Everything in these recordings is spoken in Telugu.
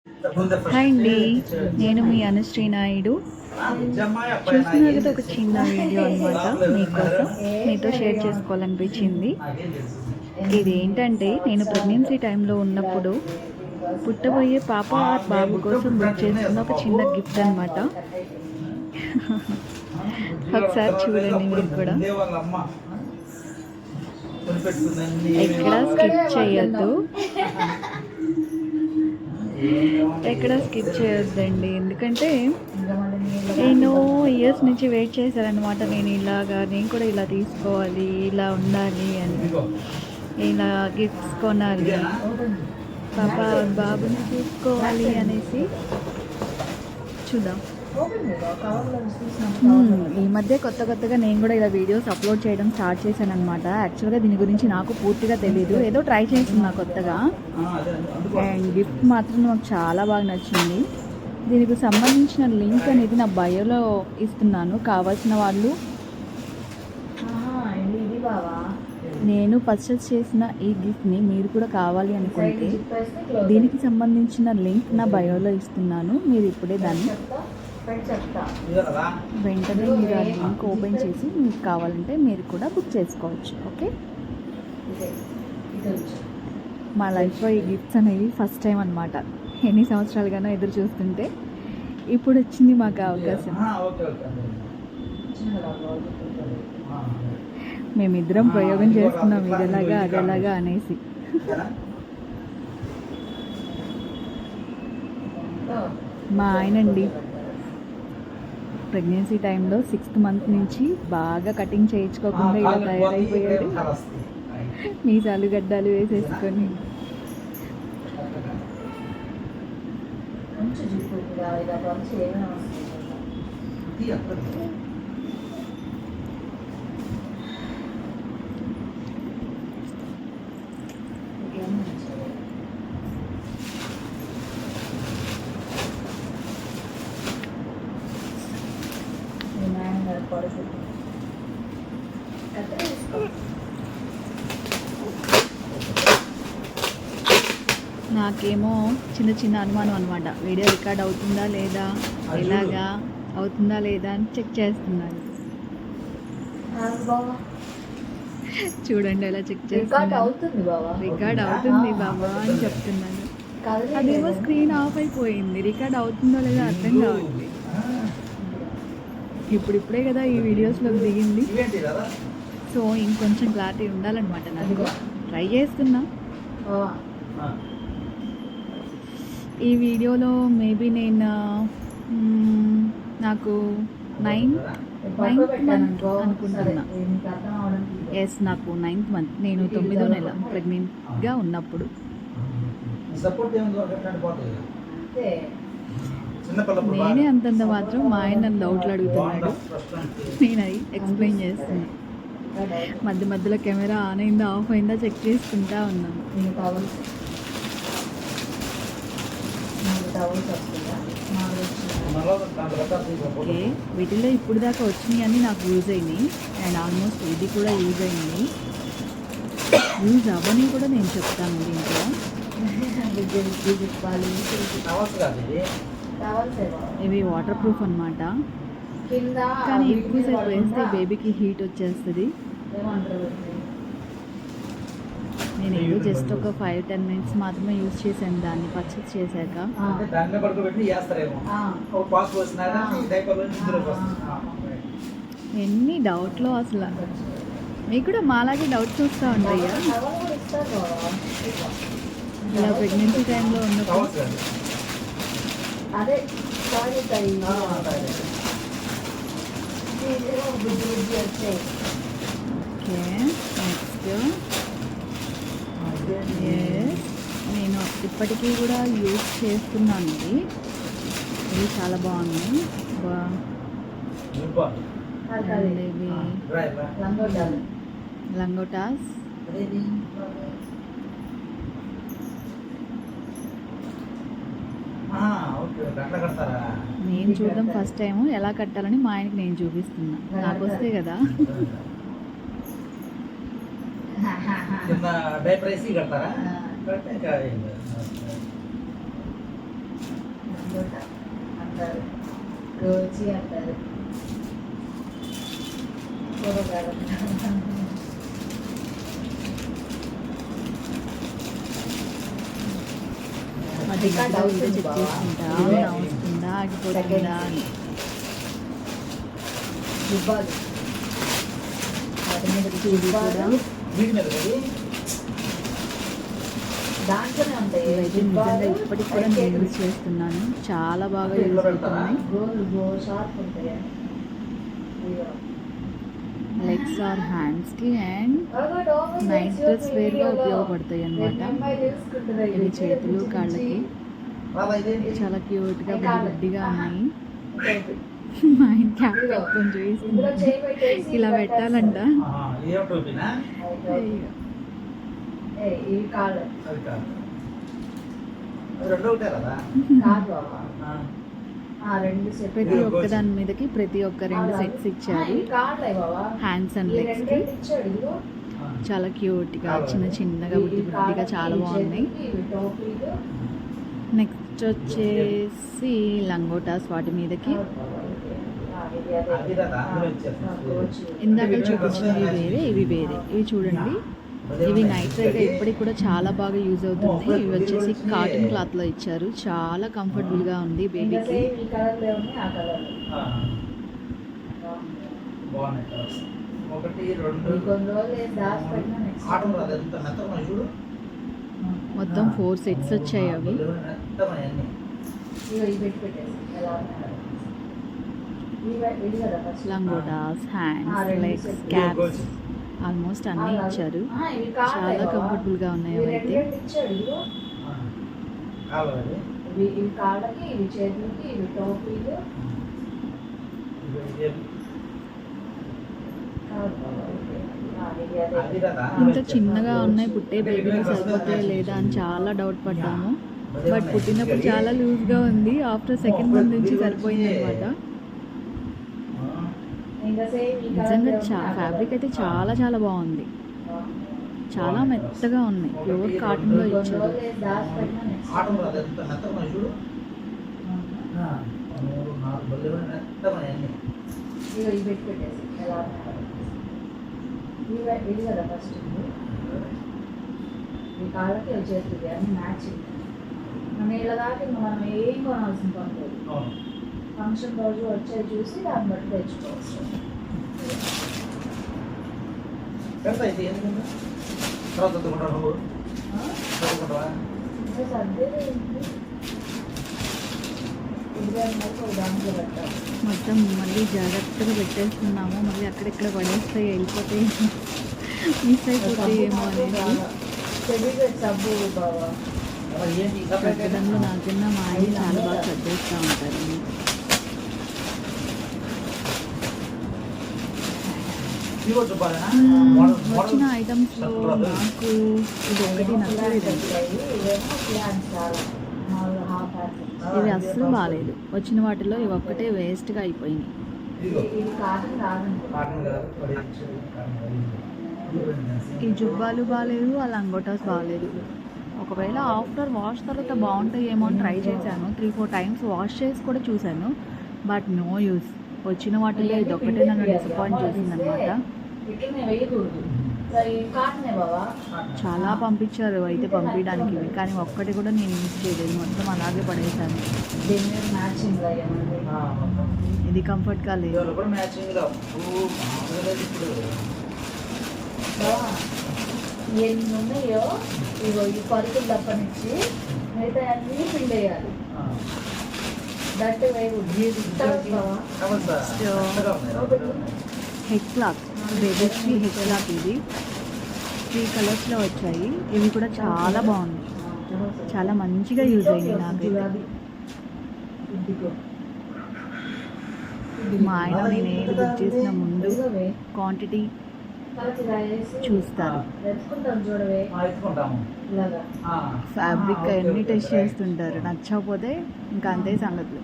హాయ్ అండి, నేను మీ అనుశ్రీ నాయుడు. చూస్తున్నారు కదా, ఒక చిన్న వీడియో అనమాట మీకోసం మీతో షేర్ చేసుకోవాలనిపించింది. ఇది ఏంటంటే, నేను ప్రెగ్నెన్సీ టైంలో ఉన్నప్పుడు పుట్టబోయే పాప బాబు కోసం బుక్ చేసుకున్న ఒక చిన్న గిఫ్ట్ అనమాట. ఒకసారి చూడండి మీరు కూడా. ఎక్కడ స్కిప్ చేయొద్దు, ఎక్కడ స్కిప్ చేయొద్దండి. ఎందుకంటే ఎన్నో ఇయర్స్ నుంచి వెయిట్ చేశారనమాట. నేను కూడా ఇలా తీసుకోవాలి, ఇలా ఉండాలి అని, ఇలా గిఫ్ట్స్ కొనాలి, పాప బాబుని చూసుకోవాలి అనేసి. చూద్దాం. ఈ మధ్య కొత్తగా నేను కూడా ఇలా వీడియోస్ అప్లోడ్ చేయడం స్టార్ట్ చేశాను అనమాట. యాక్చువల్గా దీని గురించి నాకు పూర్తిగా తెలియదు, ఏదో ట్రై చేస్తున్నా కొత్తగా. అండ్ గిఫ్ట్ మాత్రం నాకు చాలా బాగా నచ్చింది. దీనికి సంబంధించిన లింక్ అనేది నా బయోలో ఇస్తున్నాను. కావాల్సిన వాళ్ళు, నేను పర్చేస్ చేసిన ఈ గిఫ్ట్ని మీరు కూడా కావాలి అనుకుంటే దీనికి సంబంధించిన లింక్ నా బయోలో ఇస్తున్నాను. మీరు ఇప్పుడే దాన్ని వెంటనే మీరు ఆ లింక్ ఓపెన్ చేసి మీకు కావాలంటే మీరు కూడా బుక్ చేసుకోవచ్చు. ఓకే, మా లైఫ్లో ఈ గిఫ్ట్స్ అనేవి ఫస్ట్ టైం అనమాట. ఎన్ని సంవత్సరాలుగానో ఎదురు చూస్తుంటే ఇప్పుడు వచ్చింది మాకు అవకాశం. మేమిద్దరం ప్రయోగం చేస్తున్నాం, ఇదేలాగా అదేలాగా అనేసి. మా ఆయనండి ప్రెగ్నెన్సీ టైంలో 6th మంత్ నుంచి బాగా కటింగ్ చేయించుకోకుండా ఇలా తయారైపోయాడు. మీసాలు గడ్డాలు వేసేసుకొని. నాకేమో చిన్న అనుమానం అనమాట. వీడియో రికార్డ్ అవుతుందా లేదా, ఎలాగా అవుతుందా లేదా అని చెక్ చేస్తున్నాను. చూడండి ఎలా చెక్ చేస్తున్నాను. రికార్డ్ అవుతుంది బాబా అని చెప్తున్నాను. అదేమో స్క్రీన్ ఆఫ్ అయిపోయింది. రికార్డ్ అవుతుందో లేదో అర్థం కావట్లేదు. ఇప్పుడిప్పుడే కదా ఈ వీడియోస్లోకి దిగింది. సో ఇంకొంచెం క్లారిటీ ఉండాలన్నమాట. నాకు ట్రై చేస్తున్నా. ఈ వీడియోలో మేబీ నేను నాకు నైన్త్ మంత్ అనుకుంటున్నా. ఎస్, నాకు 9th మంత్. నేను 9వ నెల ప్రెగ్నెంట్గా ఉన్నప్పుడు. నేనే అంతంత మాత్రం మా ఆయన నన్ను డౌట్లు అడుగుతున్నాడు, నేను అది ఎక్స్ప్లెయిన్ చేస్తున్నాను. మధ్యలో కెమెరా ఆన్ అయిందా ఆఫ్ అయిందా చెక్ చేసుకుంటా ఉన్నాను. ఓకే, వీటిల్లో ఇప్పుడు దాకా వచ్చినాయి అన్నీ నాకు యూజ్ అయినాయి. అండ్ ఆల్మోస్ట్ ఇది కూడా యూజ్ అయింది. యూజ్ అవ్వని కూడా నేను చెప్తాను దీంట్లో. ఇవి వాటర్ ప్రూఫ్ అనమాట. కానీ ఎక్కువసేపు వేస్తే బేబీకి హీట్ వచ్చేస్తుంది. నేను ఏదో జస్ట్ ఒక 5-10 మినిట్స్ మాత్రమే యూజ్ చేశాను దాన్ని పర్చేస్ చేశాక. ఎన్ని డౌట్లో అసలు. మీకు కూడా మాలాగే డౌట్స్ వస్తూ ఉంటాయా ఇలా ప్రెగ్నెన్సీ టైంలో ఉన్నప్పుడు? ఓకే, నెక్స్ట్ నేను ఇప్పటికీ కూడా యూజ్ చేస్తున్నాను. ఇది చాలా బాగుంది. ఇవి లంగోటాస్. నేను చూడడం ఫస్ట్ టైము. ఎలా కట్టాలని మా ఆయనకి నేను చూపిస్తున్నా. నాకు వస్తే కదా. డైపర్ వేసి కడతారా? లంగోట అంటారు, గోచి అంటారు, కూరగాయలు అంటారు. మధ్య మధ్యలో వీడియో చెక్ చేసుకుంటా వస్తుందా ఆగిపోతుందా అని. దుబ్బాలు వాటి మీద ఇది కూడా దాంట్లోనే ఉంటాయి. ఇవైతే నిజంగా ఇప్పటికి కూడా నేను యూజ్ చేస్తున్నాను, చాలా బాగా యూజ్ అవుతున్నాయి. షార్ప్ ఉంటాయి. లెగ్స్ ఆర్ హ్యాండ్స్కి అండ్ నైట్ డ్రెస్ వేర్గా ఉపయోగపడతాయి అన్నమాట. ఇవి చేతులు కాళ్ళకి చాలా క్యూట్గా బుడ్డిగా ఉన్నాయి. మా ఆయన క్యాప్ పెట్టుకొని చూపిస్తుంది, ఇలా పెట్టాలంట. ఇవి కాళ్ళు రెండు ప్రతి ఒక్క దాని మీదకి ప్రతి ఒక్క 2 సెట్స్ ఇచ్చారు. హ్యాండ్స్ అండ్ లెగ్స్కి చాలా క్యూట్గా చిన్న చిన్నగా బుడ్డిగా చాలా బాగున్నాయి. నెక్స్ట్ వచ్చేసి లంగోటాస్, వాటి మీదకి ఇందాక చూపించినవి వేరే, ఇవి వేరే. ఇవి చూడండి, ఇవి నైట్ రైడ్గా ఇప్పటికి కూడా చాలా బాగా యూజ్ అవుతుంది. ఇవి వచ్చేసి కాటన్ క్లాత్లో ఇచ్చారు, చాలా కంఫర్టబుల్గా ఉంది బేబీకి. మొత్తం 4 సెట్స్ వచ్చాయి. అవి లంగోటాస్, హ్యాండ్స్, లెగ్స్, క్యాప్స్ ఆల్మోస్ట్ అన్నీ ఇచ్చారు. చాలా కంఫర్టబుల్గా ఉన్నాయి అవైతే. ఇవి కాళ్ళకి, ఇవి చేతులకి, ఇవి టోపీలు. ఇంత చిన్నగా ఉన్నాయి, పుట్టే బేబీకి సరిపోతాయి లేదా అని చాలా డౌట్ పడ్డాము. బట్ పుట్టినప్పుడు చాలా లూజ్గా ఉంది, ఆఫ్టర్ 2nd మంత్ నుంచి సరిపోయింది అనమాట. నిజంగా ఫ్యాబ్రిక్ అయితే చాలా చాలా బాగుంది, చాలా మెత్తగా ఉన్నాయి. ప్యూర్ కాటన్లో ఇచ్చారు. ఈ కాళ్ళకి వచ్చేస్తుంది అన్ని మ్యాచింగ్. నీళ్ళ దాకా మనం ఏం కొనాల్సిన పని లేదు. ఫంక్షన్ రోజు వచ్చేది చూసి దాన్ని బట్టి తెచ్చుకోవచ్చు. దాంట్లో పెట్టాలి. మొత్తం మళ్ళీ జాగ్రత్తగా పెట్టేస్తున్నాము, మళ్ళీ అక్కడెక్కడ పడేస్తాయి, వెళ్ళిపోతాయి, మిస్ అయిపోతాయి ఏమో అనేది. సబ్బు బాబా పెట్టడంలో నాకన్నా మా ఆయన చాలా బాగా సర్దేస్తూ ఉంటారు. వచ్చిన ఐటమ్స్లో నాకు ఇది ఒకటి నచ్చలేదండి. ఇవి అస్సలు బాగాలేదు. వచ్చిన వాటిలో ఇవి ఒక్కటే వేస్ట్గా అయిపోయినాయి. ఈ జుబ్బాలు బాగాలేదు, ఆ లంగోటాస్ బాగాలేదు. ఒకవేళ ఆఫ్టర్ వాష్ తర్వాత బాగుంటాయేమో అని ట్రై చేశాను. 3-4 టైమ్స్ వాష్ చేసి కూడా చూశాను, బట్ నో యూస్. వచ్చిన వాటిలో ఇది ఒక్కటే నన్ను డిసప్పాయింట్ చేసిందనమాట. చాలా పంపించారు అయితే పంపించడానికి ఇవి, కానీ ఒక్కటి కూడా నేను యూజ్ చేయలేదు, మొత్తం అలాగే పడేసాను. ఇది కంఫర్ట్గా లేదు. ఎన్ని ఉన్నాయో ఇగో ఈ పరుపులు తప్పనిచ్చి మిగతా అన్నీ పిండేయాలి. దట్టు హెడ్ క్లాత్, బేబీస్కి హెడ్ క్లాత్ ఇది 3 కలర్స్లో వచ్చాయి. ఇవి కూడా చాలా బాగుంది, చాలా మంచిగా యూజ్ అయ్యింది నాకైతే. మా ఆయన నేను ఏది బుక్ చేసిన ముందు క్వాంటిటీ చూస్తారు, ఫ్యాబ్రిక్ అన్నీ టెస్ట్ చేస్తుంటారు, నచ్చకపోతే ఇంకా అంతే సంగతులు.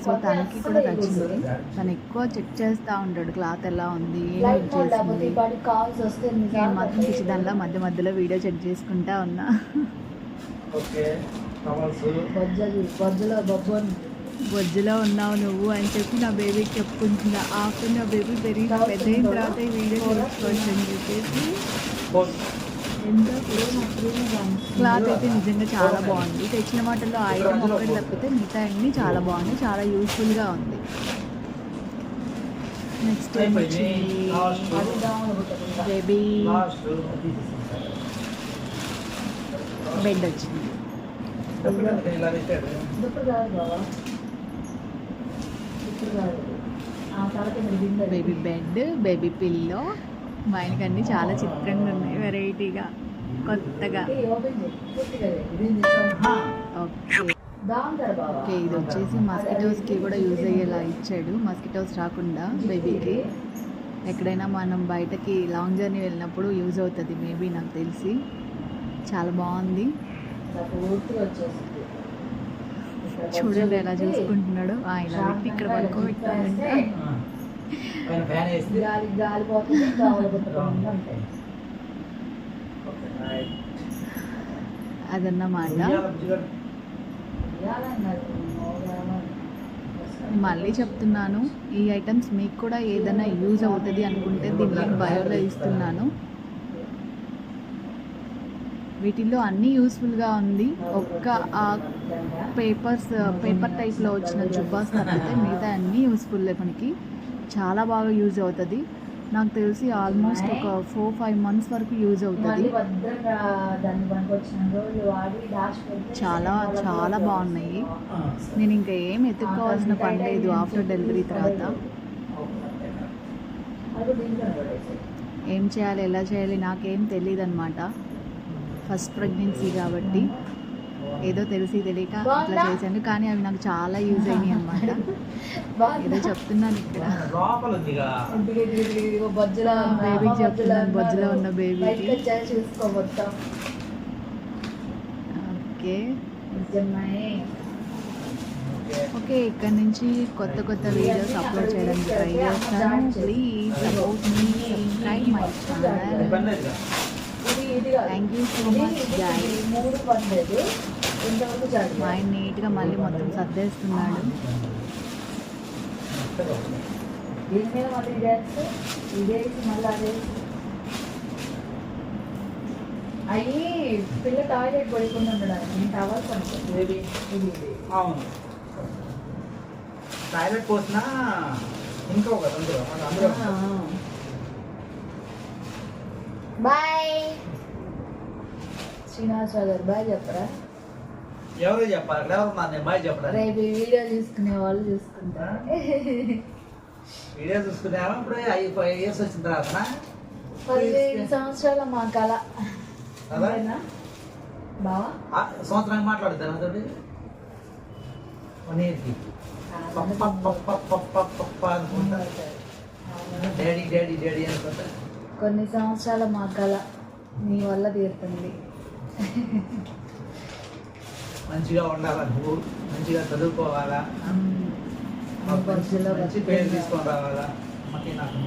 సో తనకి కూడా నచ్చింది, తను ఎక్కువ చెక్ చేస్తూ ఉంటాడు క్లాత్ ఎలా ఉంది, ఏం యూజ్ చేసింది. నేను మాత్రం కిచెన్లో మధ్య మధ్యలో వీడియో చెక్ చేసుకుంటా ఉన్నా. బొజ్జలో బొబ్బని బొజ్జులో ఉన్నావు నువ్వు అని చెప్పి నా బేబీకి చెప్పుకుంటున్నా. ఆఫ్టర్ నా బేబీ పెరిగి పెద్ద అయిన తర్వాత ఈ వీడియో చూసుకోవచ్చు అని చెప్పేసి. ఎంత ప్రేమ క్లాత్ అయితే నిజంగా చాలా బాగుంది. తెచ్చిన వాటిల్లో ఐటమ్ ఒక్కటి తప్పితే మిగతా అన్నీ చాలా బాగున్నాయి, చాలా యూస్ఫుల్గా ఉంది. నెక్స్ట్ టైం వచ్చి బేబీ బెడ్ వచ్చింది. ఇప్పుడు కాదు బాబా, ఇప్పుడు కాదు. ఆ తర్వాత మీరు బిందె బేబీ బెడ్, బేబీ పిల్లో. మా ఆయనకి అన్నీ చాలా చిత్రంగా ఉన్నాయి, వెరైటీగా, కొత్తగా. ఓపెన్ చేయి పూర్తిగా ఇది ఓకే బాగుంటారు బాబా. ఓకే, ఇది వచ్చేసి మస్కిటోస్కి కూడా యూజ్ అయ్యేలా ఇచ్చాడు. మస్కిటోస్ రాకుండా బేబీకి ఎక్కడైనా మనం బయటకి లాంగ్ జర్నీ వెళ్ళినప్పుడు యూజ్ అవుతుంది మేబీ, నాకు తెలిసి. చాలా బాగుంది. పూర్తిగా వచ్చేసింది. చూడండి ఎలా చూసుకుంటున్నాడు. ఇలా పెట్టి ఇక్కడ పడుకోబెట్టాలంట. గాలి గాలి పోతుంది, గాలి కొట్టుకోకుండా ఉంటాయి. అదన్నమాట. మళ్ళీ చెప్తున్నాను, ఈ ఐటమ్స్ మీకు కూడా ఏదైనా యూజ్ అవుతుంది అనుకుంటే దీని లింక్ బయోలో ఇస్తున్నాను. వీటిల్లో అన్నీ యూస్ఫుల్గా ఉంది. ఒక్క పేపర్ టైప్లో వచ్చిన జుబ్బాస్ తప్పితే మిగతా అన్నీ యూస్ఫుల్. మనకి చాలా బాగా యూజ్ అవుతుంది. నాకు తెలిసి ఆల్మోస్ట్ ఒక 4-5 months వరకు యూజ్ అవుతుంది. చాలా చాలా బాగున్నాయి. నేను ఇంకా ఏం ఎత్తుక్కోవాల్సిన పని లేదు ఆఫ్టర్ డెలివరీ తర్వాత. ఏం చేయాలి, ఎలా చేయాలి నాకేం తెలియదు అనమాట. ఫస్ట్ ప్రెగ్నెన్సీ కాబట్టి ఏదో తెలిసి తెలియక అట్లా చేశాను. కానీ అవి నాకు చాలా యూజ్ అయినాయి అనమాట. ఏదో చెప్తున్నాను ఇక్కడ బేబీకి చెప్తున్నాను, బొజ్జులో ఉన్న బేబీకి. ఓకే ఓకే, ఇక్కడ నుంచి కొత్త కొత్త వీడియోస్ అప్లోడ్ చేయడానికి ట్రై చేస్తాను. Please support me, subscribe my channel. Thank you so much guys. మా ఆయన నీట్గా మళ్ళీ మొత్తం సర్దేస్తున్నాడు. అయ్యి పిల్ల టాయిలెట్ పడుకుండా ఉండడానికి టవల్స్ అనుకోండి. అవును, టాయిలెట్ పోసినా ఇంకా ఒక అందులో బాయ్ శ్రీనివాసరావు గారు బాయ్ చెప్పరా? ఎవరు చెప్పాలి, ఎవరు నేను బాయ్ చెప్పరా? రేపు ఈ వీడియో చూసుకునే వాళ్ళు చూసుకుంటారు. వీడియో చూసుకునేవా? ఇప్పుడు 5 years వచ్చిన తర్వాత 15 సంవత్సరాల మా కళ బావా. సంవత్సరానికి మాట్లాడుతాను అతడు 1 yearకి అనుకుంటా. డాడీ డాడీ డాడీ అనుకుంటా. కొన్ని సంవత్సరాల మా కళ నీ వల్ల తీరుతుంది. మంచిగా ఉండాలా, నువ్వు మంచిగా చదువుకోవాలా, మంచి పేరు తీసుకొని రావాలా. నాకు